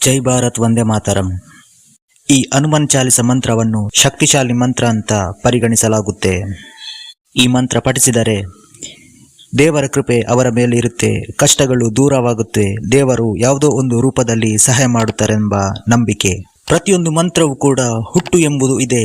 ಜೈ ಭಾರತ್ ವಂದೇ ಮಾತರಂ. ಈ ಹನುಮನ್ ಚಾಲಿಸ ಮಂತ್ರವನ್ನು ಶಕ್ತಿಶಾಲಿ ಮಂತ್ರ ಅಂತ ಪರಿಗಣಿಸಲಾಗುತ್ತೆ. ಈ ಮಂತ್ರ ಪಠಿಸಿದರೆ ದೇವರ ಕೃಪೆ ಅವರ ಮೇಲೆ ಇರುತ್ತೆ, ಕಷ್ಟಗಳು ದೂರವಾಗುತ್ತೆ, ದೇವರು ಯಾವುದೋ ಒಂದು ರೂಪದಲ್ಲಿ ಸಹಾಯ ಮಾಡುತ್ತಾರೆಂಬ ನಂಬಿಕೆ. ಪ್ರತಿಯೊಂದು ಮಂತ್ರವೂ ಕೂಡ ಹುಟ್ಟು ಎಂಬುದು ಇದೆ.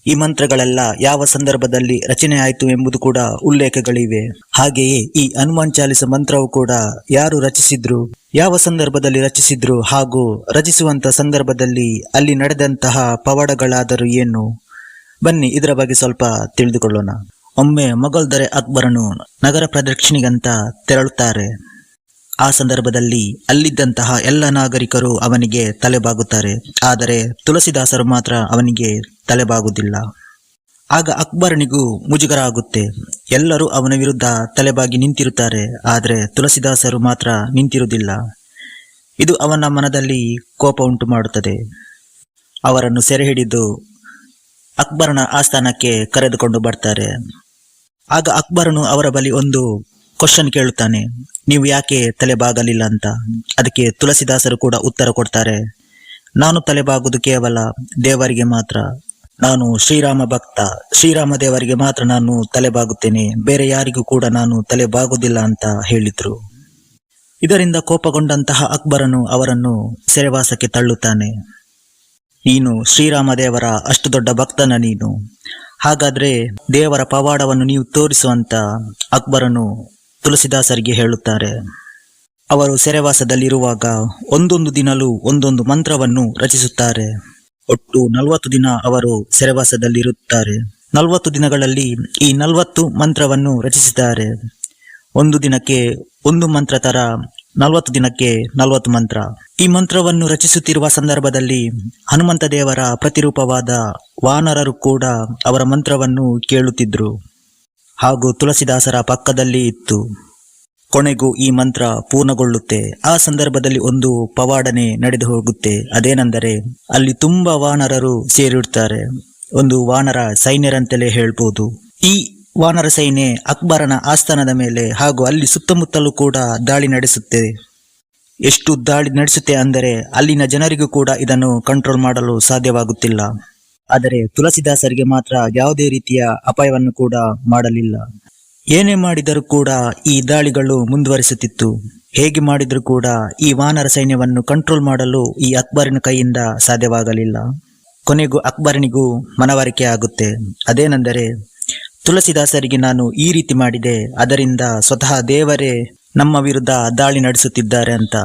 ಈ ಮಂತ್ರಗಳೆಲ್ಲ ಯಾವ ಸಂದರ್ಭದಲ್ಲಿ ರಚನೆ ಆಯಿತು ಎಂಬುದು ಕೂಡ ಉಲ್ಲೇಖಗಳಿವೆ. ಹಾಗೆಯೇ ಈ ಹನುಮಾನ್ ಚಾಲಿಸ ಮಂತ್ರವು ಕೂಡ ಯಾರು ರಚಿಸಿದ್ರು, ಯಾವ ಸಂದರ್ಭದಲ್ಲಿ ರಚಿಸಿದ್ರು, ಹಾಗೂ ರಚಿಸುವಂತ ಸಂದರ್ಭದಲ್ಲಿ ಅಲ್ಲಿ ನಡೆದಂತಹ ಪವಾಡಗಳಾದರೂ ಏನು, ಬನ್ನಿ ಇದರ ಬಗ್ಗೆ ಸ್ವಲ್ಪ ತಿಳಿದುಕೊಳ್ಳೋಣ. ಒಮ್ಮೆ ಮೊಘಲ್ ದೊರೆ ಅಕ್ಬರನು ನಗರ ಪ್ರದಕ್ಷಿಣೆಗಂತ ತೆರಳುತ್ತಾರೆ. ಆ ಸಂದರ್ಭದಲ್ಲಿ ಅಲ್ಲಿದ್ದಂತಹ ಎಲ್ಲ ನಾಗರಿಕರು ಅವನಿಗೆ ತಲೆಬಾಗುತ್ತಾರೆ. ಆದರೆ ತುಳಸಿದಾಸರು ಮಾತ್ರ ಅವನಿಗೆ ತಲೆಬಾಗುವುದಿಲ್ಲ. ಆಗ ಅಕ್ಬರನಿಗೂ ಮುಜುಗರ ಆಗುತ್ತೆ. ಎಲ್ಲರೂ ಅವನ ವಿರುದ್ಧ ತಲೆಬಾಗಿ ನಿಂತಿರುತ್ತಾರೆ, ಆದರೆ ತುಳಸಿದಾಸರು ಮಾತ್ರ ನಿಂತಿರುವುದಿಲ್ಲ. ಇದು ಅವನ ಮನದಲ್ಲಿ ಕೋಪ ಉಂಟು ಮಾಡುತ್ತದೆ. ಅವರನ್ನು ಸೆರೆ ಹಿಡಿದು ಅಕ್ಬರನ ಆಸ್ಥಾನಕ್ಕೆ ಕರೆದುಕೊಂಡು ಬರ್ತಾರೆ. ಆಗ ಅಕ್ಬರನು ಅವರ ಬಳಿ ಒಂದು ಕ್ವಶನ್ ಕೇಳುತ್ತಾನೆ, ನೀವು ಯಾಕೆ ತಲೆಬಾಗಲಿಲ್ಲ ಅಂತ. ಅದಕ್ಕೆ ತುಳಸಿದಾಸರು ಕೂಡ ಉತ್ತರ ಕೊಡ್ತಾರೆ, ನಾನು ತಲೆಬಾಗುವುದು ಕೇವಲ ದೇವರಿಗೆ ಮಾತ್ರ. ನಾನು ಶ್ರೀರಾಮ ಭಕ್ತ, ಶ್ರೀರಾಮ ದೇವರಿಗೆ ಮಾತ್ರ ನಾನು ತಲೆಬಾಗುತ್ತೇನೆ, ಬೇರೆ ಯಾರಿಗೂ ಕೂಡ ನಾನು ತಲೆಬಾಗುವುದಿಲ್ಲ ಅಂತ ಹೇಳಿದ್ರು. ಇದರಿಂದ ಕೋಪಗೊಂಡಂತಹ ಅಕ್ಬರನು ಅವರನ್ನು ಸೆರೆವಾಸಕ್ಕೆ ತಳ್ಳುತ್ತಾನೆ. ನೀನು ಶ್ರೀರಾಮ ದೇವರ ಅಷ್ಟು ದೊಡ್ಡ ಭಕ್ತನ ನೀನು, ಹಾಗಾದ್ರೆ ದೇವರ ಪವಾಡವನ್ನು ನೀವು ತೋರಿಸುವಂತ ಅಕ್ಬರನು ತುಳಸಿದಾಸರಿಗೆ ಹೇಳುತ್ತಾರೆ. ಅವರು ಸೆರೆವಾಸದಲ್ಲಿರುವಾಗ ಒಂದೊಂದು ದಿನಲೂ ಒಂದೊಂದು ಮಂತ್ರವನ್ನು ರಚಿಸುತ್ತಾರೆ. ಒಟ್ಟು 40 ದಿನ ಅವರು ಸೆರೆವಾಸದಲ್ಲಿರುತ್ತಾರೆ. 40 ದಿನಗಳಲ್ಲಿ ಈ 40 ಮಂತ್ರವನ್ನು ರಚಿಸಿದ್ದಾರೆ. ಒಂದು ದಿನಕ್ಕೆ ಒಂದು ಮಂತ್ರ ತರ, 40 ದಿನಕ್ಕೆ 40 ಮಂತ್ರ. ಈ ಮಂತ್ರವನ್ನು ರಚಿಸುತ್ತಿರುವ ಸಂದರ್ಭದಲ್ಲಿ ಹನುಮಂತ ದೇವರ ಪ್ರತಿರೂಪವಾದ ವಾನರರು ಕೂಡ ಅವರ ಮಂತ್ರವನ್ನು ಕೇಳುತ್ತಿದ್ರು, ಹಾಗೂ ತುಳಸಿದಾಸರ ಪಕ್ಕದಲ್ಲಿ ಇತ್ತು. ಕೊನೆಗೂ ಈ ಮಂತ್ರ ಪೂರ್ಣಗೊಳ್ಳುತ್ತೆ. ಆ ಸಂದರ್ಭದಲ್ಲಿ ಒಂದು ಪವಾಡನೆ ನಡೆದು ಹೋಗುತ್ತೆ. ಅದೇನೆಂದರೆ ಅಲ್ಲಿ ತುಂಬಾ ವಾನರರು ಸೇರಿರುತ್ತಾರೆ. ಒಂದು ವಾನರ ಸೈನ್ಯರಂತಲೇ ಹೇಳ್ಬೋದು. ಈ ವಾನರ ಸೈನ್ಯ ಅಕ್ಬರನ ಆಸ್ಥಾನದ ಮೇಲೆ ಹಾಗೂ ಅಲ್ಲಿ ಸುತ್ತಮುತ್ತಲೂ ಕೂಡ ದಾಳಿ ನಡೆಸುತ್ತೆ. ಎಷ್ಟು ದಾಳಿ ನಡೆಸುತ್ತೆ ಅಂದರೆ ಅಲ್ಲಿನ ಜನರಿಗೂ ಕೂಡ ಇದನ್ನು ಕಂಟ್ರೋಲ್ ಮಾಡಲು ಸಾಧ್ಯವಾಗುತ್ತಿಲ್ಲ. ಆದರೆ ತುಳಸಿದಾಸರಿಗೆ ಮಾತ್ರ ಯಾವುದೇ ರೀತಿಯ ಅಪಾಯವನ್ನು ಕೂಡ ಮಾಡಲಿಲ್ಲ. ಏನೇ ಮಾಡಿದರೂ ಕೂಡ ಈ ದಾಳಿಗಳು ಮುಂದುವರಿಸುತ್ತಿತ್ತು. ಹೇಗೆ ಮಾಡಿದರೂ ಕೂಡ ಈ ವಾನರ ಸೈನ್ಯವನ್ನು ಕಂಟ್ರೋಲ್ ಮಾಡಲು ಈ ಅಕ್ಬರನ ಕೈಯಿಂದ ಸಾಧ್ಯವಾಗಲಿಲ್ಲ. ಕೊನೆಗೂ ಅಕ್ಬರನಿಗೂ ಮನವರಿಕೆ ಆಗುತ್ತೆ. ಅದೇನೆಂದರೆ ತುಳಸಿದಾಸರಿಗೆ ನಾನು ಈ ರೀತಿ ಮಾಡಿದೆ, ಅದರಿಂದ ಸ್ವತಃ ದೇವರೇ ನಮ್ಮ ವಿರುದ್ಧ ದಾಳಿ ನಡೆಸುತ್ತಿದ್ದಾರೆ ಅಂತ.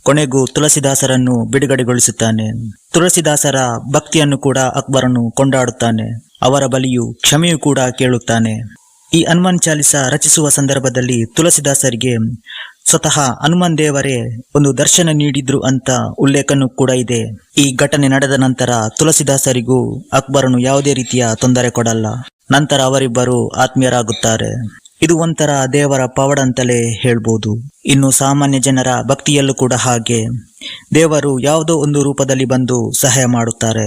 ಕೊನೆಗೂ ತುಳಸಿದಾಸರನ್ನು ಬಿಡುಗಡೆಗೊಳಿಸುತ್ತಾನೆ. ತುಳಸಿದಾಸರ ಭಕ್ತಿಯನ್ನು ಕೂಡ ಅಕ್ಬರನು ಕೊಂಡಾಡುತ್ತಾನೆ. ಅವರ ಬಳಿಯೂ ಕ್ಷಮೆಯೂ ಕೂಡ ಕೇಳುತ್ತಾನೆ. ಈ ಹನುಮಾನ್ ಚಾಲಿಸ ರಚಿಸುವ ಸಂದರ್ಭದಲ್ಲಿ ತುಳಸಿದಾಸರಿಗೆ ಸ್ವತಃ ಹನುಮಾನ್ ದೇವರೇ ಒಂದು ದರ್ಶನ ನೀಡಿದ್ರು ಅಂತ ಉಲ್ಲೇಖನೂ ಕೂಡ ಇದೆ. ಈ ಘಟನೆ ನಡೆದ ನಂತರ ತುಳಸಿದಾಸರಿಗೂ ಅಕ್ಬರನು ಯಾವುದೇ ರೀತಿಯ ತೊಂದರೆ ಕೊಡಲ್ಲ. ನಂತರ ಅವರಿಬ್ಬರು ಆತ್ಮೀಯರಾಗುತ್ತಾರೆ. ಇದು ಒಂಥರ ದೇವರ ಪವಾಡ ಅಂತಲೇ ಹೇಳ್ಬೋದು. ಇನ್ನು ಸಾಮಾನ್ಯ ಜನರ ಭಕ್ತಿಯಲ್ಲೂ ಕೂಡ ಹಾಗೆ ದೇವರು ಯಾವುದೋ ಒಂದು ರೂಪದಲ್ಲಿ ಬಂದು ಸಹಾಯ ಮಾಡುತ್ತಾರೆ.